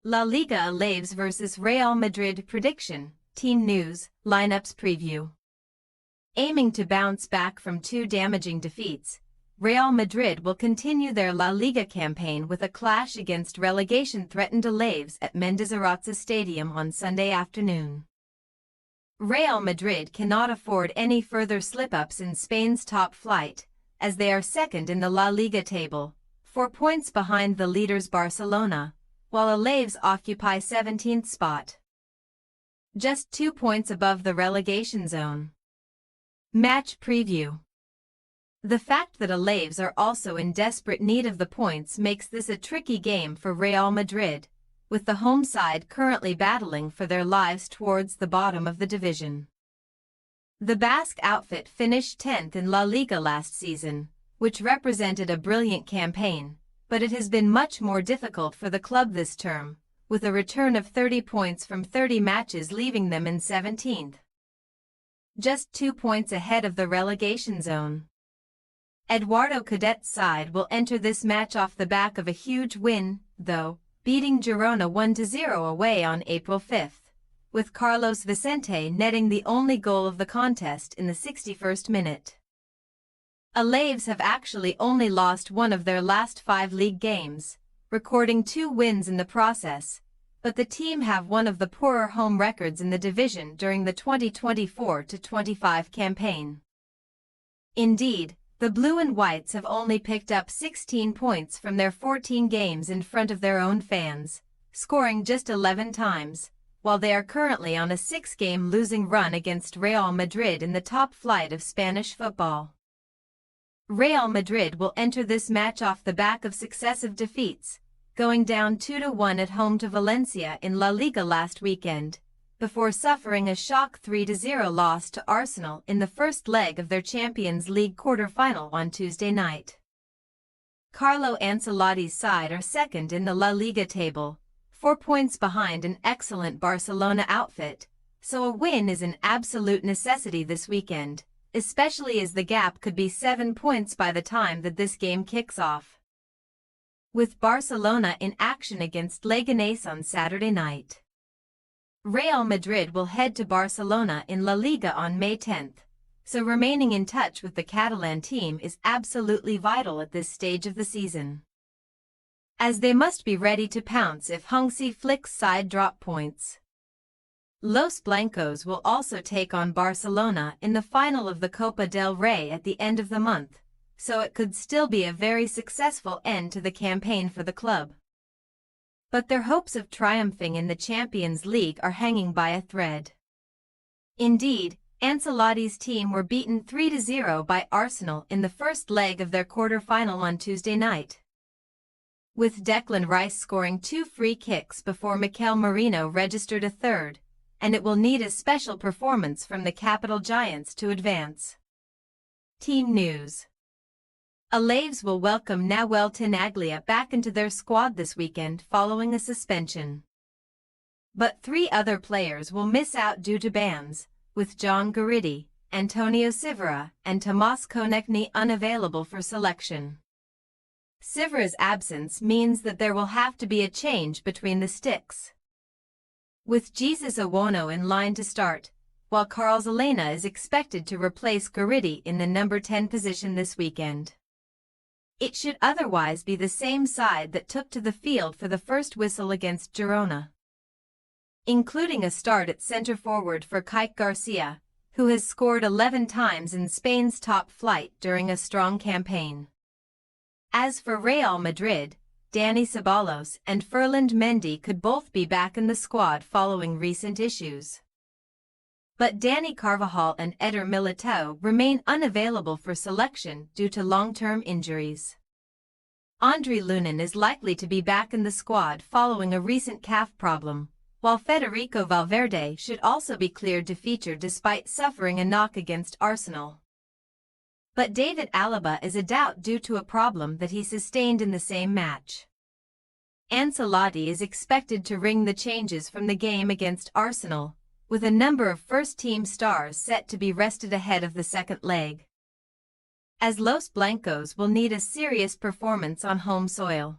La Liga Alaves vs Real Madrid prediction, team news, lineups preview. Aiming to bounce back from two damaging defeats, Real Madrid will continue their La Liga campaign with a clash against relegation-threatened Alaves at Mendizorroza Stadium on Sunday afternoon. Real Madrid cannot afford any further slip-ups in Spain's top flight, as they are second in the La Liga table, 4 points behind the leaders Barcelona, while Alaves occupy 17th spot, just 2 points above the relegation zone. Match preview. The fact that Alaves are also in desperate need of the points makes this a tricky game for Real Madrid, with the home side currently battling for their lives towards the bottom of the division. The Basque outfit finished 10th in La Liga last season, which represented a brilliant campaign, but it has been much more difficult for the club this term, with a return of 30 points from 30 matches leaving them in 17th. Just 2 points ahead of the relegation zone. Eduardo Cadet's side will enter this match off the back of a huge win, though, beating Girona 1-0 away on April 5th, with Carlos Vicente netting the only goal of the contest in the 61st minute. Alaves have actually only lost one of their last 5 league games, recording 2 wins in the process, but the team have one of the poorer home records in the division during the 2024-25 campaign. Indeed, the Blue and Whites have only picked up 16 points from their 14 games in front of their own fans, scoring just 11 times, while they are currently on a 6-game losing run against Real Madrid in the top flight of Spanish football. Real Madrid will enter this match off the back of successive defeats, going down 2-1 at home to Valencia in La Liga last weekend, before suffering a shock 3-0 loss to Arsenal in the first leg of their Champions League quarter-final on Tuesday night. Carlo Ancelotti's side are second in the La Liga table, 4 points behind an excellent Barcelona outfit, so a win is an absolute necessity this weekend, especially as the gap could be 7 points by the time that this game kicks off. With Barcelona in action against Leganés on Saturday night, Real Madrid will head to Barcelona in La Liga on May 10th, so remaining in touch with the Catalan team is absolutely vital at this stage of the season, as they must be ready to pounce if Hansi Flick's side drop points. Los Blancos will also take on Barcelona in the final of the Copa del Rey at the end of the month, so it could still be a very successful end to the campaign for the club. But their hopes of triumphing in the Champions League are hanging by a thread. Indeed, Ancelotti's team were beaten 3-0 by Arsenal in the first leg of their quarter-final on Tuesday night, with Declan Rice scoring 2 free kicks before Mikel Merino registered a third, and it will need a special performance from the capital giants to advance. Team news. Alaves will welcome Nahuel Tenaglia back into their squad this weekend following a suspension. But 3 other players will miss out due to bans, with John Guridi, Antonio Sivera, and Tomas Konechny unavailable for selection. Sivera's absence means that there will have to be a change between the sticks, with Jesus Owono in line to start, while Carlos Elena is expected to replace Guridi in the number 10 position this weekend. It should otherwise be the same side that took to the field for the first whistle against Girona, including a start at centre-forward for Kike Garcia, who has scored 11 times in Spain's top flight during a strong campaign. As for Real Madrid, Dani Ceballos and Ferland Mendy could both be back in the squad following recent issues, but Dani Carvajal and Eder Militao remain unavailable for selection due to long-term injuries. Andre Lunin is likely to be back in the squad following a recent calf problem, while Federico Valverde should also be cleared to feature despite suffering a knock against Arsenal. But David Alaba is a doubt due to a problem that he sustained in the same match. Ancelotti is expected to ring the changes from the game against Arsenal, with a number of first-team stars set to be rested ahead of the second leg, as Los Blancos will need a serious performance on home soil.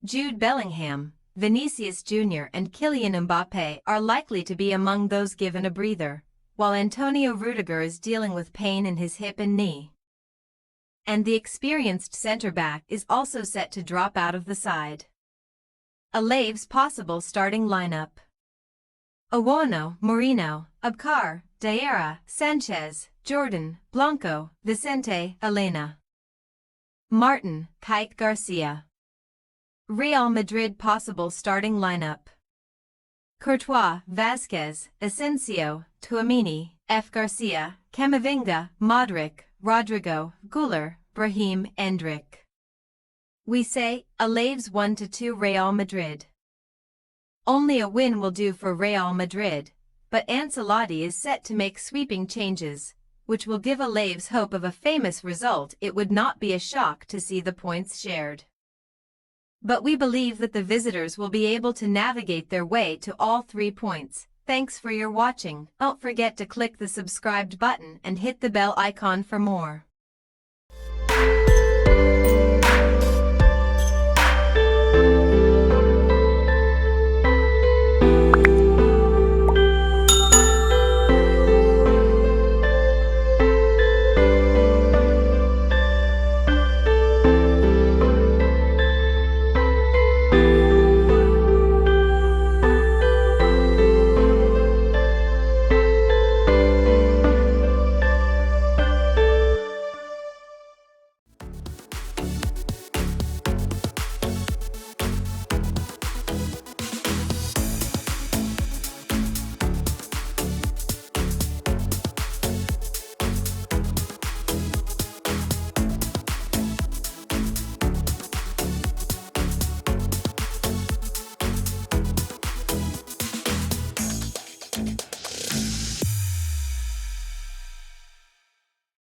Jude Bellingham, Vinicius Jr. and Kylian Mbappé are likely to be among those given a breather, while Antonio Rudiger is dealing with pain in his hip and knee. And the experienced centre-back is also set to drop out of the side. Alaves' possible starting lineup: Owano, Moreno, Abkar, Diarra, Sanchez, Jordan, Blanco, Vicente, Elena, Martin, Kike Garcia. Real Madrid possible starting lineup: Courtois, Vázquez, Asensio, Tchouaméni, F. Garcia, Camavinga, Modric, Rodrigo, Güler, Brahim, Endrick. We say, Alaves 1-2 Real Madrid. Only a win will do for Real Madrid, but Ancelotti is set to make sweeping changes, which will give Alaves hope of a famous result. It would not be a shock to see the points shared. But we believe that the visitors will be able to navigate their way to all 3 points. Thanks for your watching. Don't forget to click the subscribed button and hit the bell icon for more.